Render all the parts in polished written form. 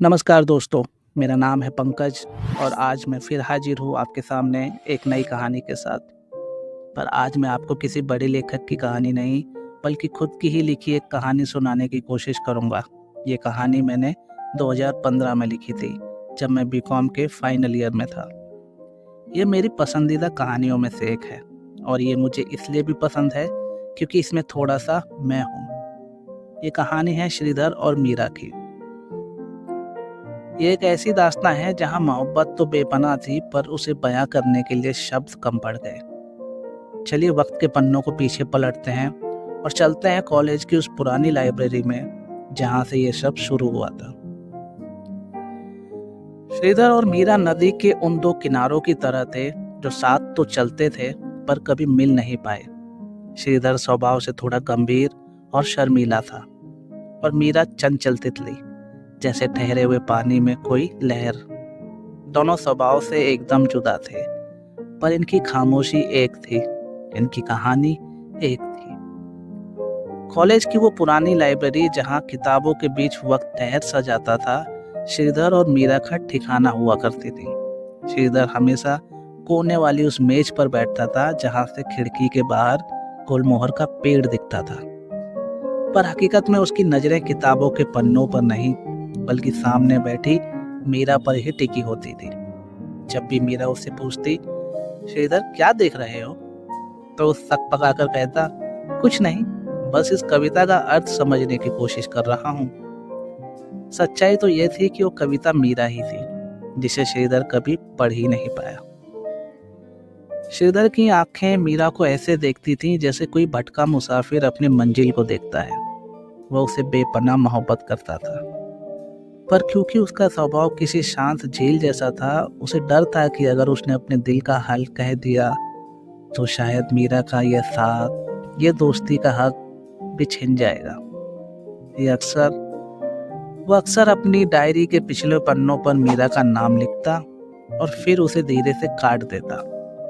नमस्कार दोस्तों, मेरा नाम है पंकज और आज मैं फिर हाजिर हूँ आपके सामने एक नई कहानी के साथ। पर आज मैं आपको किसी बड़े लेखक की कहानी नहीं, बल्कि खुद की ही लिखी एक कहानी सुनाने की कोशिश करूँगा। ये कहानी मैंने 2015 में लिखी थी, जब मैं बीकॉम के फाइनल ईयर में था। ये मेरी पसंदीदा कहानियों में से एक है और ये मुझे इसलिए भी पसंद है क्योंकि इसमें थोड़ा-सा मैं हूँ। ये कहानी है श्रीधर और मीरा की। ये एक ऐसी दास्तां है जहां मोहब्बत तो बेपनाह थी, पर उसे बयां करने के लिए शब्द कम पड़ गए। चलिए वक्त के पन्नों को पीछे पलटते हैं और चलते हैं कॉलेज की उस पुरानी लाइब्रेरी में जहां से ये सब शुरू हुआ था। श्रीधर और मीरा नदी के उन दो किनारों की तरह थे जो साथ तो चलते थे पर कभी मिल नहीं पाए। श्रीधर स्वभाव से थोड़ा गंभीर और शर्मीला था और मीरा चंचल तितली, जैसे ठहरे हुए पानी में कोई लहर। दोनों स्वभाव से एकदम जुदा थे, पर इनकी खामोशी एक थी, इनकी कहानी एक थी। कॉलेज की वो पुरानी लाइब्रेरी जहाँ किताबों के बीच वक्त ठहर सा जाता था, श्रीधर और मीरा का ठिकाना हुआ करती थी। श्रीधर हमेशा कोने वाली उस मेज पर बैठता था जहाँ से खिड़की के बाहर गुलमोहर का पेड़ दिखता था, पर हकीकत में उसकी नजरें किताबों के पन्नों पर नहीं, बल्कि सामने बैठी मीरा पर ही टिकी होती थी। जब भी मीरा उससे पूछती, श्रीधर क्या देख रहे हो, तो सक पकाकर कहता, कुछ नहीं, बस इस कविता का अर्थ समझने की कोशिश कर रहा हूँ। सच्चाई तो यह थी कि वो कविता मीरा ही थी, जिसे श्रीधर कभी पढ़ ही नहीं पाया। श्रीधर की आंखें मीरा को ऐसे देखती थीं जैसे कोई भटका मुसाफिर अपनी मंजिल को देखता है। वह उसे बेपनाह मोहब्बत करता था, पर क्योंकि उसका स्वभाव किसी शांत झील जैसा था, उसे डर था कि अगर उसने अपने दिल का हाल कह दिया तो शायद मीरा का यह साथ, यह दोस्ती का हक भी छिन जाएगा। ये वह अक्सर अपनी डायरी के पिछले पन्नों पर मीरा का नाम लिखता और फिर उसे धीरे से काट देता,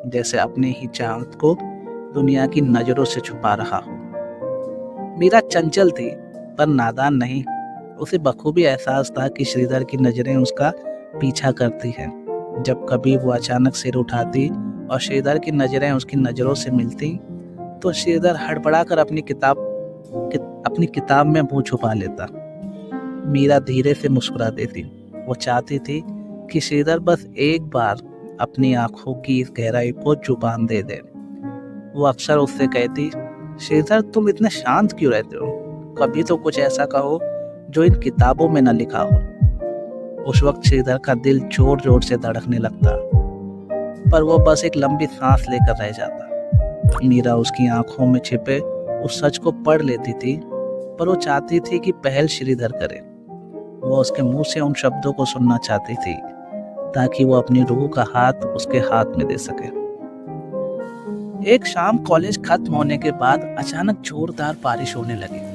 जैसे अपने ही चाहत को दुनिया की नजरों से छुपा रहा हो। मीरा चंचल थी, पर नादान नहीं। उसे बखूबी एहसास था कि श्रीधर की नजरें उसका पीछा करती हैं। जब कभी वो अचानक सिर उठाती और श्रीधर की नजरें उसकी नजरों से मिलती, तो श्रीधर हड़बड़ाकर अपनी किताब में मुंह छुपा लेता। मीरा धीरे से मुस्कुरा देती। वो चाहती थी कि श्रीधर बस एक बार अपनी आंखों की इस गहराई को जुबान दे दे। वो अक्सर उससे कहती, श्रीधर तुम इतने शांत क्यों रहते हो, कभी तो कुछ ऐसा कहो जो इन किताबों में न लिखा हो। उस वक्त श्रीधर का दिल जोर जोर से धड़कने लगता, पर वो बस एक लंबी सांस लेकर रह जाता। मीरा उसकी आंखों में छिपे उस सच को पढ़ लेती थी, पर वो चाहती थी कि पहल श्रीधर करे। वो उसके मुंह से उन शब्दों को सुनना चाहती थी, ताकि वो अपनी रूह का हाथ उसके हाथ में दे सके। एक शाम कॉलेज खत्म होने के बाद अचानक जोरदार बारिश होने लगी।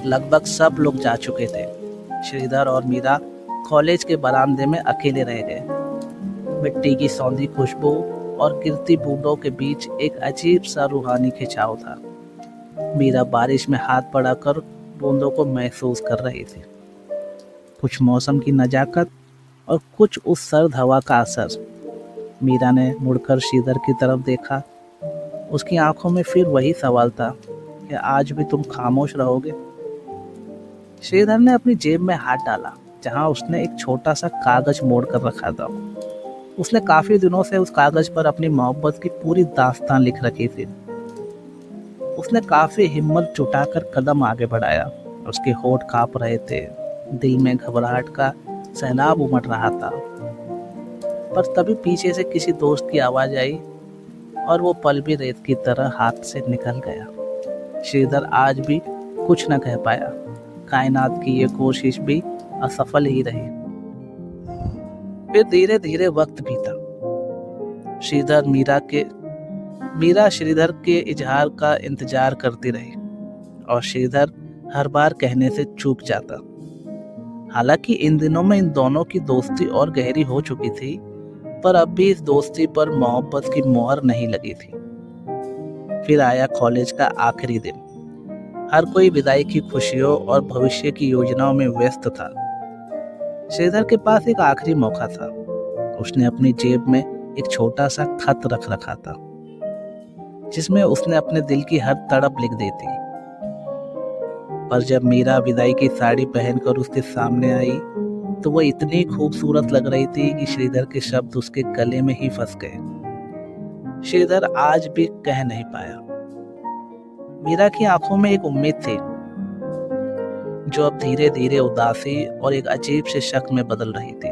लगभग सब लोग जा चुके थे। श्रीधर और मीरा कॉलेज के बरामदे में अकेले रह गए। मिट्टी की सौंधी खुशबू और गिरती बूंदों के बीच एक अजीब सा रूहानी खिंचाव था। मीरा बारिश में हाथ बढ़ाकर बूंदों को महसूस कर रही थी, कुछ मौसम की नजाकत और कुछ उस सर्द हवा का असर। मीरा ने मुड़कर श्रीधर की तरफ देखा। उसकी आंखों में फिर वही सवाल था कि आज भी तुम खामोश रहोगे। श्रीधर ने अपनी जेब में हाथ डाला, जहां उसने एक छोटा सा कागज मोड़ कर रखा था। उसने काफी दिनों से उस कागज पर अपनी मोहब्बत की पूरी दास्तान लिख रखी थी। उसने काफी हिम्मत जुटाकर कदम आगे बढ़ाया। उसके होंठ कांप रहे थे, दिल में घबराहट का सैलाब उमड़ रहा था। पर तभी पीछे से किसी दोस्त की आवाज आई और वो पल भी रेत की तरह हाथ से निकल गया। श्रीधर आज भी कुछ न कह पाया। कायनात की ये कोशिश भी असफल ही रही। फिर धीरे धीरे वक्त बीता। श्रीधर मीरा श्रीधर के इजहार का इंतजार करती रही और श्रीधर हर बार कहने से चूक जाता। हालांकि इन दिनों में इन दोनों की दोस्ती और गहरी हो चुकी थी, पर अब भी इस दोस्ती पर मोहब्बत की मोहर नहीं लगी थी। फिर आया कॉलेज का आखिरी दिन। हर कोई विदाई की खुशियों और भविष्य की योजनाओं में व्यस्त था। श्रीधर के पास एक आखिरी मौका था। उसने अपनी जेब में एक छोटा सा खत रख रखा था जिसमें उसने अपने दिल की हर तड़प लिख दी थी। पर जब मीरा विदाई की साड़ी पहनकर उसके सामने आई तो वह इतनी खूबसूरत लग रही थी कि श्रीधर के शब्द उसके गले में ही फंस गए। श्रीधर आज भी कह नहीं पाया। मीरा की आंखों में एक उम्मीद थी जो अब धीरे धीरे उदासी और एक अजीब से शक में बदल रही थी।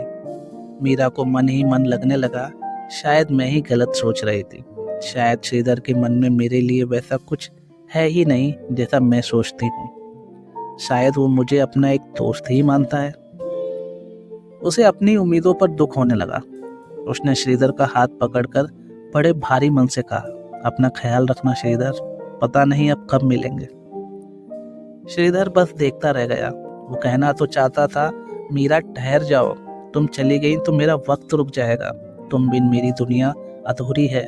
मीरा को मन ही मन लगने लगा शायद मैं ही गलत सोच रही थी। शायद श्रीधर के मन में मेरे लिए वैसा कुछ है ही नहीं जैसा मैं सोचती हूँ। शायद वो मुझे अपना एक दोस्त ही मानता है। उसे अपनी उम्मीदों पर दुख होने लगा। उसने श्रीधर का हाथ पकड़कर बड़े भारी मन से कहा, अपना ख्याल रखना श्रीधर, पता नहीं अब कब मिलेंगे। श्रीधर बस देखता रह गया। वो कहना तो चाहता था, मीरा ठहर जाओ, तुम चली गई तो मेरा वक्त रुक जाएगा, तुम बिन मेरी दुनिया अधूरी है।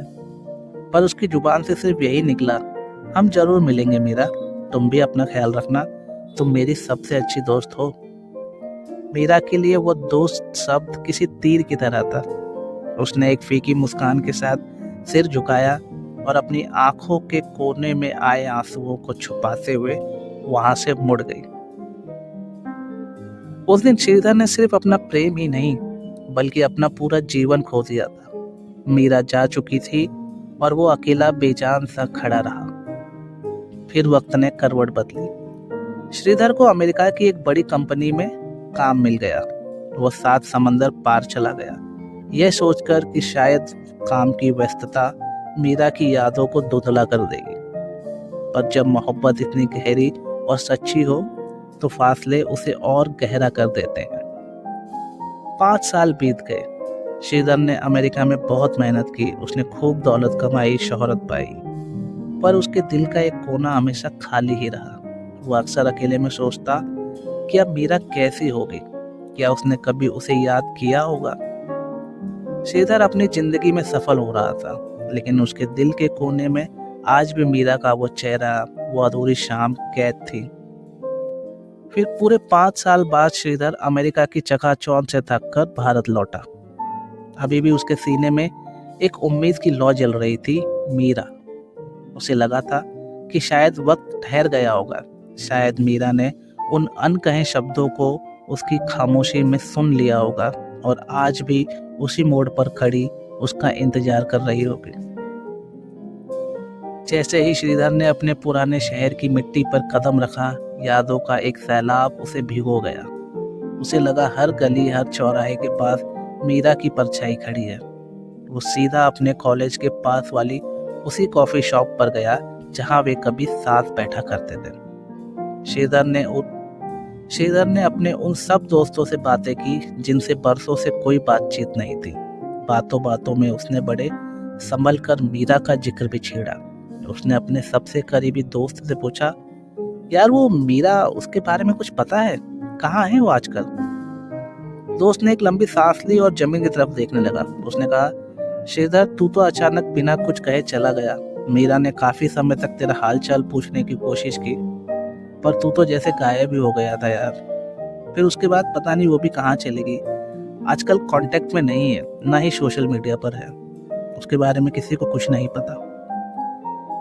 पर उसकी जुबान से सिर्फ यही निकला, हम जरूर मिलेंगे मीरा, तुम भी अपना ख्याल रखना, तुम मेरी सबसे अच्छी दोस्त हो। मीरा के लिए वो दोस्त शब्द किसी तीर की तरह था। उसने एक फीकी मुस्कान के साथ सिर झुकाया और अपनी आंखों के कोने में आए आंसुओं को छुपाते हुए वहां से मुड़ गई। उस दिन श्रीधर ने सिर्फ अपना प्रेम ही नहीं बल्कि अपना पूरा जीवन खो दिया था। मीरा जा चुकी थी और वो अकेला बेजान सा खड़ा रहा। फिर वक्त ने करवट बदली। श्रीधर को अमेरिका की एक बड़ी कंपनी में काम मिल गया। वो 7 समंदर पार चला गया, यह सोचकर कि शायद काम की व्यस्तता मीरा की यादों को धुंधला कर देगी। पर जब मोहब्बत इतनी गहरी और सच्ची हो तो फासले उसे और गहरा कर देते हैं। 5 साल बीत गए। श्रीधर ने अमेरिका में बहुत मेहनत की। उसने खूब दौलत कमाई, शोहरत पाई, पर उसके दिल का एक कोना हमेशा खाली ही रहा। वो अक्सर अकेले में सोचता कि अब मीरा कैसी होगी, क्या उसने कभी उसे याद किया होगा। श्रीधर अपनी जिंदगी में सफल हो रहा था, लेकिन उसके दिल के कोने में आज भी मीरा का वो चेहरा, वो अधूरी शाम कैद थी। फिर पूरे 5 साल बाद श्रीधर अमेरिका की चकाचौंध से थककर भारत लौटा। अभी भी उसके सीने में एक उम्मीद की लौ जल रही थी, मीरा। उसे लगा था कि शायद वक्त ठहर गया होगा, शायद मीरा ने उन अनकहे शब्दों को उसकी खामोशी में सुन लिया होगा और आज भी उसी मोड़ पर खड़ी उसका इंतजार कर रही होगी। जैसे ही श्रीधर ने अपने पुराने शहर की मिट्टी पर कदम रखा, यादों का एक सैलाब उसे भिगो गया। उसे लगा हर गली, हर चौराहे के पास मीरा की परछाई खड़ी है। वो सीधा अपने कॉलेज के पास वाली उसी कॉफी शॉप पर गया जहां वे कभी साथ बैठा करते थे। श्रीधर ने अपने उन सब दोस्तों से बातें की जिनसे बरसों से कोई बातचीत नहीं थी। बातों बातों में उसने बड़े संभल कर मीरा का जिक्र भी छेड़ा। उसने अपने सबसे करीबी दोस्त से पूछा, यार वो मीरा, उसके बारे में कुछ पता है, कहाँ है वो आजकल? दोस्त ने एक लंबी सांस ली और जमीन की तरफ देखने लगा। उसने कहा, श्रीधर तू तो अचानक बिना कुछ कहे चला गया। मीरा ने काफी समय तक तेरा हाल चाल पूछने की कोशिश की, पर तू तो जैसे गायब ही हो गया था यार। फिर उसके बाद पता नहीं वो भी कहाँ चली गई। आजकल कांटेक्ट में नहीं है, ना ही सोशल मीडिया पर है। उसके बारे में किसी को कुछ नहीं पता।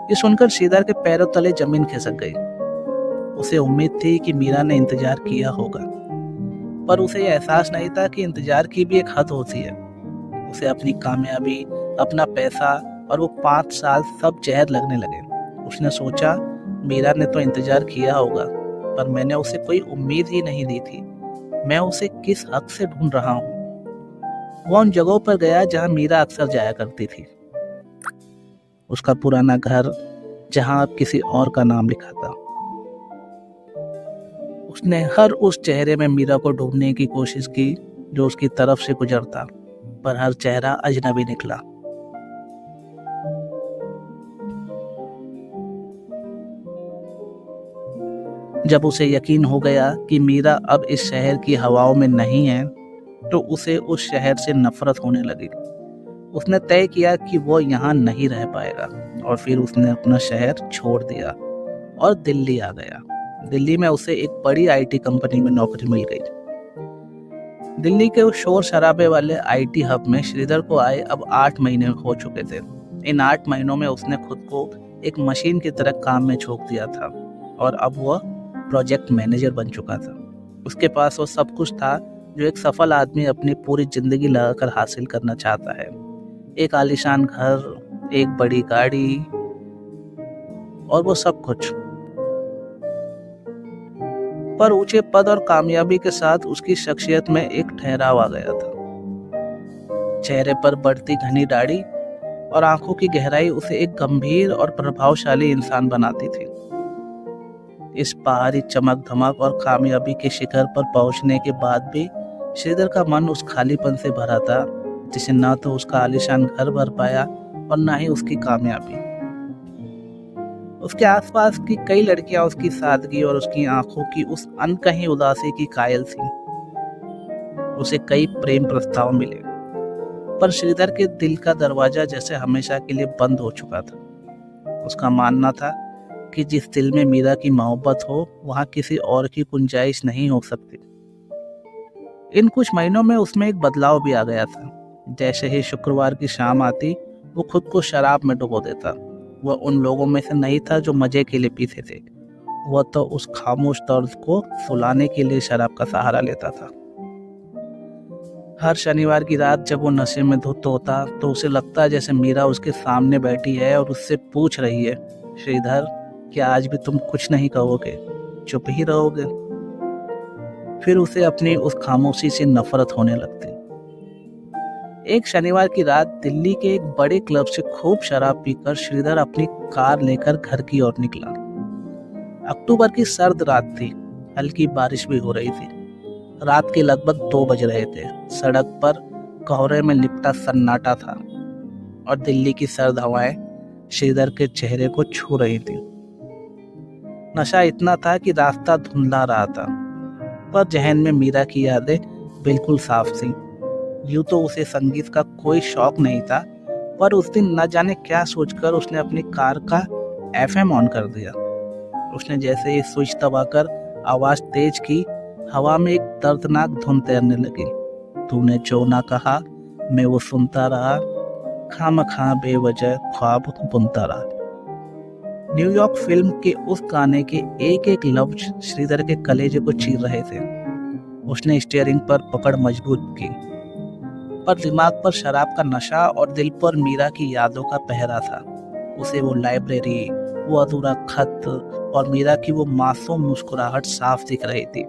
ये सुनकर श्रीधर के पैरों तले जमीन खिसक गई। उसे उम्मीद थी कि मीरा ने इंतजार किया होगा, पर उसे यह एहसास नहीं था कि इंतजार की भी एक हद होती है। उसे अपनी कामयाबी, अपना पैसा और वो 5 साल सब जहर लगने लगे। उसने सोचा, मीरा ने तो इंतजार किया होगा, पर मैंने उसे कोई उम्मीद ही नहीं दी थी। मैं उसे किस हक से ढूंढ रहा हूँ। वो उन जगहों पर गया जहाँ मीरा अक्सर जाया करती थी। उसका पुराना घर जहाँ अब किसी और का नाम लिखा था। उसने हर उस चेहरे में मीरा को ढूंढने की कोशिश की जो उसकी तरफ से गुजरता, पर हर चेहरा अजनबी निकला। जब उसे यकीन हो गया कि मीरा अब इस शहर की हवाओं में नहीं है, तो उसे उस शहर से नफरत होने लगी। उसने तय किया कि वो यहाँ नहीं रह पाएगा और फिर उसने अपना शहर छोड़ दिया और दिल्ली आ गया। दिल्ली में उसे एक बड़ी आईटी कंपनी में नौकरी मिल गई। दिल्ली के उस शोर शराबे वाले आईटी हब में श्रीधर को आए अब 8 महीने हो चुके थे। इन 8 महीनों में उसने खुद को एक मशीन की तरह काम में झोंक दिया था और अब वह प्रोजेक्ट मैनेजर बन चुका था। उसके पास वो सब कुछ था जो एक सफल आदमी अपनी पूरी जिंदगी लगाकर हासिल करना चाहता है। एक आलीशान घर, एक बड़ी गाड़ी और वो सब कुछ। पर ऊंचे पद और कामयाबी के साथ उसकी शख्सियत में एक ठहराव आ गया था। चेहरे पर बढ़ती घनी दाढ़ी और आंखों की गहराई उसे एक गंभीर और प्रभावशाली इंसान बनाती थी। इस बाहरी चमक धमक और कामयाबी के शिखर पर पहुंचने के बाद भी श्रीधर का मन उस खालीपन से भरा था जिसे ना तो उसका आलीशान घर भर पाया और ना ही उसकी कामयाबी। उसके आसपास की कई लड़कियां उसकी सादगी और उसकी आंखों की उस अनकही उदासी की कायल थीं। उसे कई प्रेम प्रस्ताव मिले, पर श्रीधर के दिल का दरवाजा जैसे हमेशा के लिए बंद हो चुका था। उसका मानना था कि जिस दिल में मीरा की मोहब्बत हो वहां किसी और की गुंजाइश नहीं हो सकती। इन कुछ महीनों में उसमें एक बदलाव भी आ गया था। जैसे ही शुक्रवार की शाम आती वो खुद को शराब में डुबो देता। वह उन लोगों में से नहीं था जो मजे के लिए पीते थे। वह तो उस खामोश दर्द को सुलाने के लिए शराब का सहारा लेता था। हर शनिवार की रात जब वो नशे में धुत होता तो उसे लगता जैसे मीरा उसके सामने बैठी है और उससे पूछ रही है, श्रीधर, क्या आज भी तुम कुछ नहीं कहोगे, चुप ही रहोगे? फिर उसे अपनी उस खामोशी से नफरत होने लगती। एक शनिवार की रात दिल्ली के एक बड़े क्लब से खूब शराब पीकर श्रीधर अपनी कार लेकर घर की ओर निकला। अक्टूबर की सर्द रात थी, हल्की बारिश भी हो रही थी। रात के लगभग 2 बज रहे थे। सड़क पर कोहरे में लिपटा सन्नाटा था और दिल्ली की सर्द हवाएं श्रीधर के चेहरे को छू रही थी। नशा इतना था कि रास्ता धुंधला रहा था, पर जहन में मीरा की यादें बिल्कुल साफ थीं। यूं तो उसे संगीत का कोई शौक नहीं था, पर उस दिन न जाने क्या सोचकर उसने अपनी कार का एफएम ऑन कर दिया। उसने जैसे ही स्विच दबाकर आवाज तेज की, हवा में एक दर्दनाक धुन तैरने लगी। तूने जो ना कहा मैं वो सुनता रहा, खामखा बेवजह ख्वाब बुनता रहा। न्यूयॉर्क फिल्म के उस गाने के एक एक लफ्ज श्रीधर के कलेजे को चीर रहे थे। उसने स्टीयरिंग पर पकड़ मजबूत की, पर दिमाग पर शराब का नशा और दिल पर मीरा की यादों का पहरा था। उसे वो लाइब्रेरी, वो अधूरा खत और मीरा की वो मासूम मुस्कुराहट साफ दिख रही थी।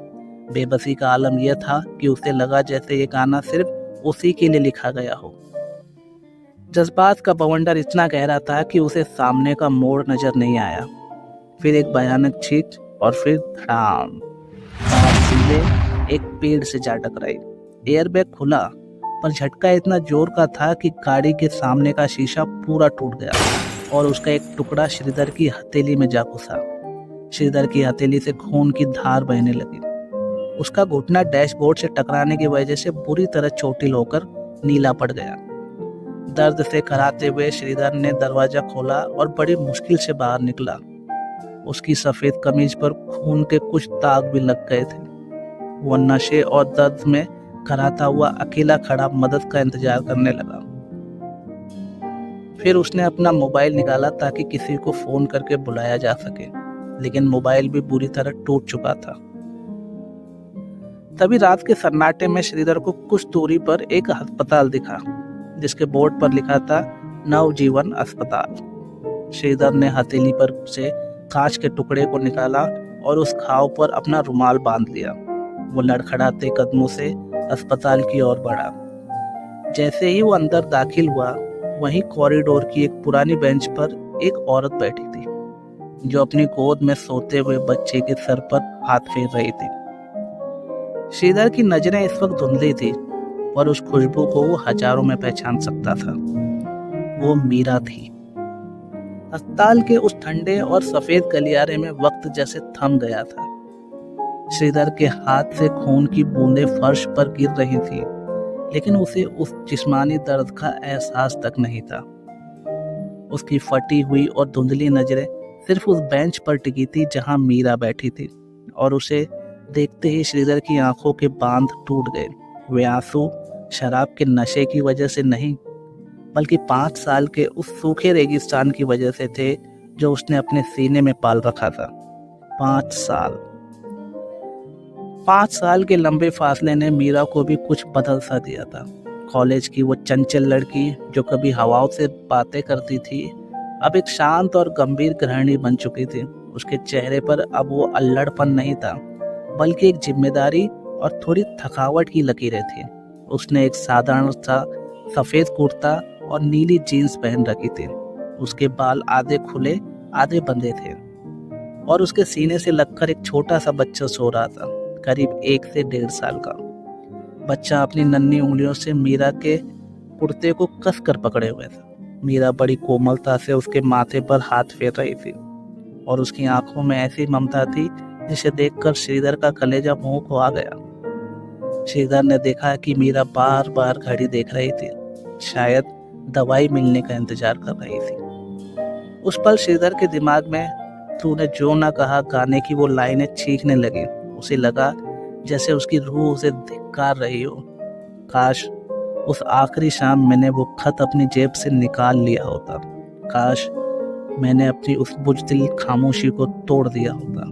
बेबसी का आलम यह था कि उसे लगा जैसे ये गाना सिर्फ उसी के लिए लिखा गया हो। जज्बात का बवंडर इतना गहरा था कि उसे सामने का मोड़ नजर नहीं आया। फिर एक भयानक चीख और फिर धड़ाम। कार सीधे एक पेड़ से जा टकराई। एयरबैग खुला, पर झटका इतना जोर का था कि गाड़ी के सामने का शीशा पूरा टूट गया और उसका एक टुकड़ा श्रीधर की हथेली में जा घुसा। श्रीधर की हथेली से खून की धार बहने लगी। उसका घुटना डैशबोर्ड से टकराने की वजह से बुरी तरह चोटिल होकर नीला पड़ गया। दर्द से कराते हुए श्रीधर ने दरवाजा खोला और बड़ी मुश्किल से बाहर निकला। उसकी सफेद कमीज पर खून के कुछ दाग भी लग गए थे। वह नशे और दर्द में कराता हुआ अकेला खड़ा मदद का इंतजार करने लगा। फिर उसने अपना मोबाइल निकाला ताकि किसी को फोन करके बुलाया जा सके, लेकिन मोबाइल भी बुरी तरह टूट चुका था। तभी रात के सन्नाटे में श्रीधर को कुछ दूरी पर एक अस्पताल दिखा, जिसके बोर्ड पर लिखा था नवजीवन अस्पताल। श्रीधर ने हथेली पर से कांच के टुकड़े को निकाला और उस घाव पर अपना रुमाल बांध लिया। वो लड़खड़ाते कदमों से अस्पताल की ओर बढ़ा। जैसे ही वो अंदर दाखिल हुआ, वहीं कॉरिडोर की एक पुरानी बेंच पर एक औरत बैठी थी, जो अपनी गोद में सोते हुए बच्चे के सर पर हाथ फेर रही थी। श्रीधर की नजरें इस वक्त धुंधली थी, पर उस खुशबू को वो हजारों में पहचान सकता था। वो मीरा थी। अस्पताल के उस ठंडे और सफेद गलियारे में वक्त जैसे थम गया था। श्रीधर के हाथ से खून की बूंदें फर्श पर गिर रही थी, लेकिन उसे उस जिस्मानी दर्द का एहसास तक नहीं था। उसकी फटी हुई और धुंधली नजरें सिर्फ उस बेंच पर टिकी थी जहां मीरा बैठी थी, और उसे देखते ही श्रीधर की आंखों के बांध टूट गए। वे आंसू शराब के नशे की वजह से नहीं, बल्कि 5 साल के उस सूखे रेगिस्तान की वजह से थे जो उसने अपने सीने में पाल रखा था। 5 साल। 5 साल के लंबे फासले ने मीरा को भी कुछ बदल सा दिया था। कॉलेज की वो चंचल लड़की जो कभी हवाओं से बातें करती थी, अब एक शांत और गंभीर गृहिणी बन चुकी थी। उसके चेहरे पर अब वो अल्लड़पन नहीं था, बल्कि एक जिम्मेदारी और थोड़ी थकावट की लकीरें थी। उसने एक साधारण सा सफेद कुर्ता और नीली जीन्स पहन रखी थी। उसके बाल आधे खुले आधे बंधे थे और उसके सीने से लगकर एक छोटा सा बच्चा सो रहा था, करीब 1 से 1.5 साल का। बच्चा अपनी नन्ही उंगलियों से मीरा के कुर्ते को कस कर पकड़े हुए था। मीरा बड़ी कोमलता से उसके माथे पर हाथ फेर रही थी और उसकी आंखों में ऐसी ममता थी जिसे देखकर श्रीधर का कलेजा मुंह को आ गया। श्रीधर ने देखा कि मीरा बार बार घड़ी देख रही थी, शायद दवाई मिलने का इंतजार कर रही थी। उस पल श्रीधर के दिमाग में तूने जो ना कहा गाने की वो लाइनें चीखने लगी। उसे लगा जैसे उसकी रूह उसे धिक्कार रही हो। काश उस आखिरी शाम मैंने वो खत अपनी जेब से निकाल लिया होता। काश मैंने अपनी उस बुज़दिल खामोशी को तोड़ दिया होता।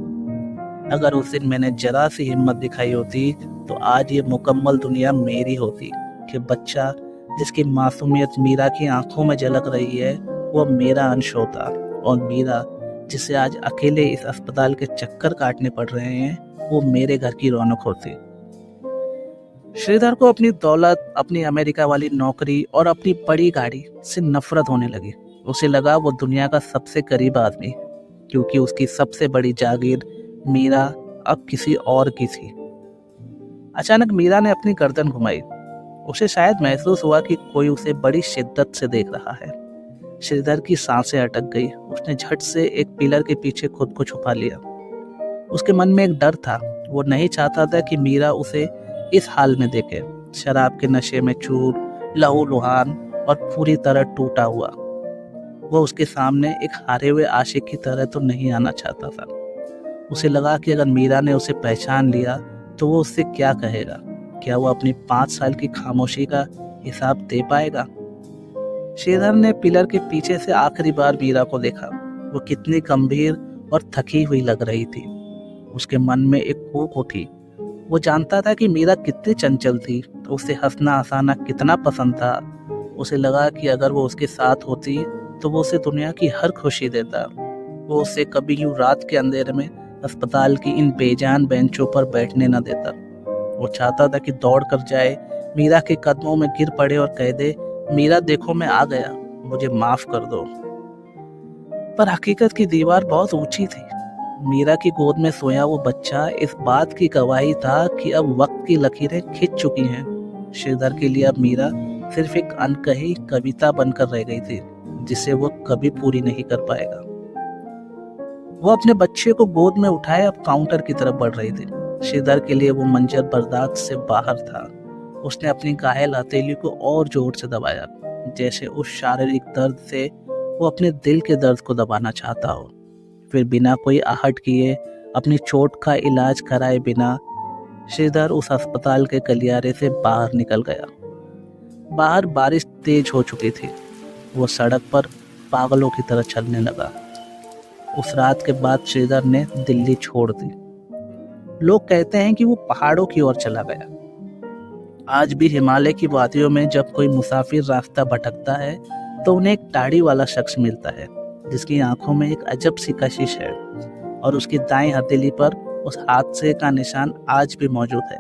अगर उस दिन मैंने जरा सी हिम्मत दिखाई होती तो आज ये मुकम्मल दुनिया मेरी होती कि बच्चा जिसकी मासूमियत मीरा की आंखों में झलक रही है वो मेरा अंश होता, और मीरा जिसे आज अकेले इस अस्पताल के चक्कर काटने पड़ रहे हैं वो मेरे घर की रौनक होती। श्रीधर को अपनी दौलत, अपनी अमेरिका वाली नौकरी और अपनी बड़ी गाड़ी से नफरत होने लगी। उसे लगा वो दुनिया का सबसे करीब आदमी, क्योंकि उसकी सबसे बड़ी जागीर मीरा अब किसी और की थी। अचानक मीरा ने अपनी गर्दन घुमाई। उसे शायद महसूस हुआ कि कोई उसे बड़ी शिद्दत से देख रहा है। श्रीधर की सांसें अटक गई। उसने झट से एक पिलर के पीछे खुद को छुपा लिया। उसके मन में एक डर था। वो नहीं चाहता था कि मीरा उसे इस हाल में देखे, शराब के नशे में चूर, लहूलुहान और पूरी तरह टूटा हुआ। वो उसके सामने एक हारे हुए आशिक की तरह तो नहीं आना चाहता था। उसे लगा कि अगर मीरा ने उसे पहचान लिया तो वो उससे क्या कहेगा। क्या वो अपनी 5 साल की खामोशी का हिसाब दे पाएगा? श्रीधर ने पिलर के पीछे से आखिरी बार मीरा को देखा। वो कितनी गंभीर और थकी हुई लग रही थी। उसके मन में एक कूक उठी। वो जानता था कि मीरा कितनी चंचल थी, तो उसे हंसना हंसाना कितना पसंद था। उसे लगा कि अगर वो उसके साथ होती तो वो उसे दुनिया की हर खुशी देता। वो उसे कभी यूं रात के अंधेरे में अस्पताल की इन बेजान बेंचों पर बैठने न देता। वो चाहता था कि दौड़ कर जाए, मीरा के कदमों में गिर पड़े और कह दे, मीरा देखो मैं आ गया, मुझे माफ कर दो। पर हकीकत की दीवार बहुत ऊंची थी। मीरा की गोद में सोया वो बच्चा इस बात की गवाही था कि अब वक्त की लकीरें खिंच चुकी हैं। श्रीधर के लिए अब मीरा सिर्फ एक अनकही कविता बनकर रह गई थी, जिसे वो कभी पूरी नहीं कर पाएगा। वो अपने बच्चे को गोद में उठाए अब काउंटर की तरफ बढ़ रही थी। श्रीधर के लिए वो मंजर बर्दाश्त से बाहर था। उसने अपनी घायल हथेली को और जोर से दबाया, जैसे उस शारीरिक दर्द से वो अपने दिल के दर्द को दबाना चाहता हो। फिर बिना कोई आहट किए, अपनी चोट का इलाज कराए बिना, श्रीधर उस अस्पताल के गलियारे से बाहर निकल गया। बाहर बारिश तेज हो चुकी थी। वो सड़क पर पागलों की तरह चलने लगा। उस रात के बाद श्रीधर ने दिल्ली छोड़ दी। लोग कहते हैं कि वो पहाड़ों की ओर चला गया। आज भी हिमालय की वादियों में जब कोई मुसाफिर रास्ता भटकता है तो उन्हें एक दाढ़ी वाला शख्स मिलता है जिसकी आंखों में एक अजब सी कशिश है, और उसकी दाएं हथेली पर उस हादसे का निशान आज भी मौजूद है।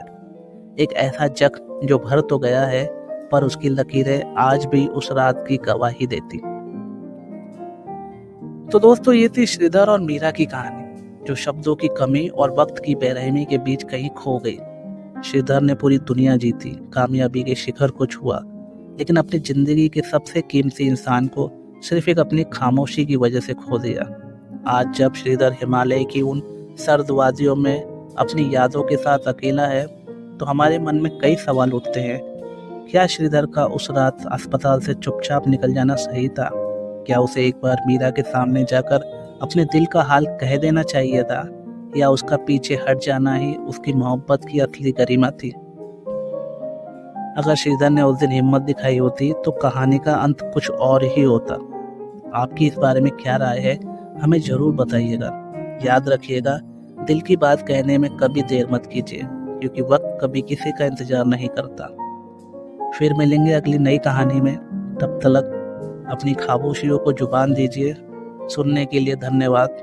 एक ऐसा जख्म जो भर तो गया है, पर उसकी लकीरें आज भी उस रात की गवाही देती। तो दोस्तों, ये थी श्रीधर और मीरा की कहानी, जो शब्दों की कमी और वक्त की बेरहमी के बीच कहीं खो गई। श्रीधर ने पूरी दुनिया जीती, कामयाबी के शिखर को छुआ, लेकिन अपनी जिंदगी के सबसे कीमती इंसान को सिर्फ एक अपनी खामोशी की वजह से खो दिया। आज जब श्रीधर हिमालय की उन सर्द वादियों में अपनी यादों के साथ अकेला है, तो हमारे मन में कई सवाल उठते हैं। क्या श्रीधर का उस रात अस्पताल से चुपचाप निकल जाना सही था? क्या उसे एक बार मीरा के सामने जाकर अपने दिल का हाल कह देना चाहिए था, या उसका पीछे हट जाना ही उसकी मोहब्बत की असली गरिमा थी? अगर श्रीधर ने उस दिन हिम्मत दिखाई होती तो कहानी का अंत कुछ और ही होता। आपकी इस बारे में क्या राय है, हमें जरूर बताइएगा। याद रखिएगा, दिल की बात कहने में कभी देर मत कीजिए, क्योंकि वक्त कभी किसी का इंतजार नहीं करता। फिर मिलेंगे अगली नई कहानी में। तब तक अपनी खामोशियों को जुबान दीजिए। सुनने के लिए धन्यवाद।